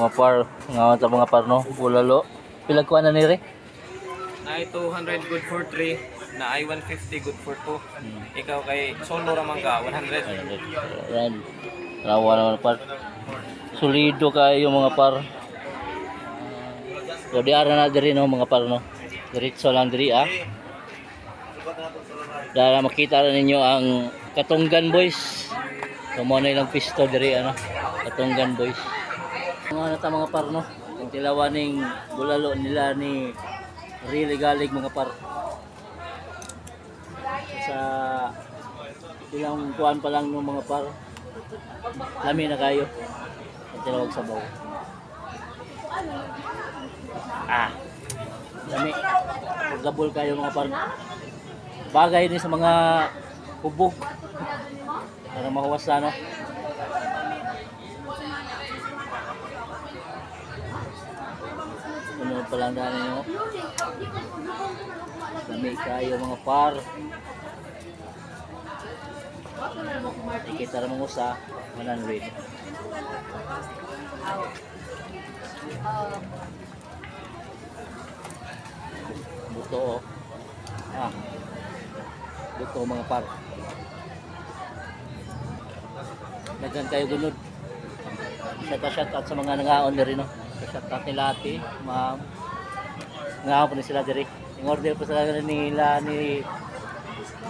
mga par, mga par no, bulalo. Pilagkuan na nire. Na 200 good for 3, na ay 150 good for 2. Ikaw kay solo raman ka 100. Yan. Rawa naman par. Solido kayo mga par. So di ara na diri no mga par no. Diretso lang diri ah. Dara makita rin ninyo ang Katunggan Boys. So mo na ilang pisto diri ano. Katunggan Boys. Mga nata mga par no. Ang tilawaning bulalo nila ni really galig mga par. Sa ilang kuan pa lang ng mga par. Lami na kayo. Ang tinawag sabaw. Lami. Pagdabol kayo mga par. Bagay din sa mga hubog. Para mahuwas na no. Ano pa lang daan nyo. Lami kayo mga par. Ikita naman mo sa 100. Buto oh. Buto mga par. Nagkan kayo gunod. Shout out sa mga nangaon na rin no. Shout out nila ate, ma'am. Nangaon po sila diri. Yung order po sila nila ni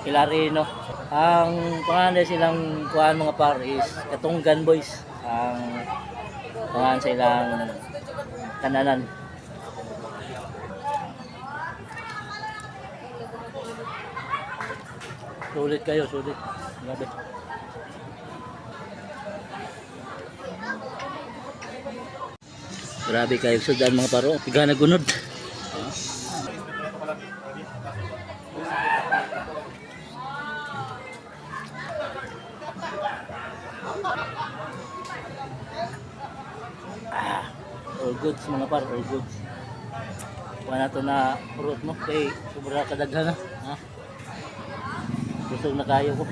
Hilarino. Ang pangalan silang kuhaan mga par is Katunggan Boys. Ang pangalan sa ilang kananan. Sulit kayo, sulit. Grabe. Grabe kayo sudan mga paro. Tiga na gunod. All goods mga par, all goods. Kuha na ito na urot mo. Kay sobra kadaghan na. Ha? Busog na kayo ko.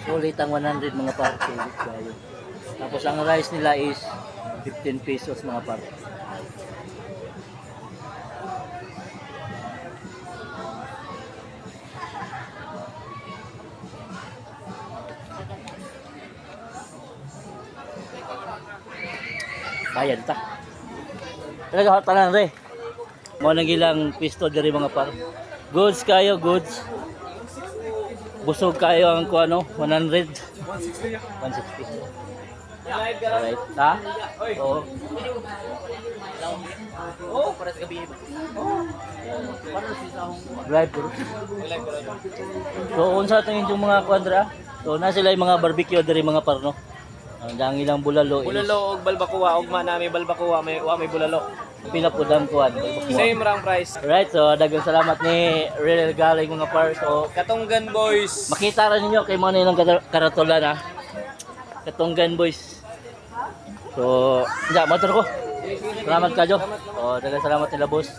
Sulit ang 100 mga par. Sulit kayo. Tapos ang rice nila is 15 pesos mga par. Bayad ta. Talaga hot tanan re. Mo nang ilang pisto diri mga par. Goods kayo, goods. Busog kayo ang kuano 100. 160. 160. Alright, ha? Oo. Oh, para sa gabi. Live bro. So unsa tingin yung mga kuandra? So na sila yung mga barbecue diri mga par no. Ang ilang bulalo is Bulalo og balbakuwa, ugma na may balbakuwa, may bulalo. pila po dam kuan. Same rang price. Alright, so daghang salamat ni Real Galing mga par. So Katunggan Boys. makita rin ninyo kay mo na ilang karatola na. Katunggan Boys. So, motor ko. Salamat kayo. O, daghang salamat nila boss.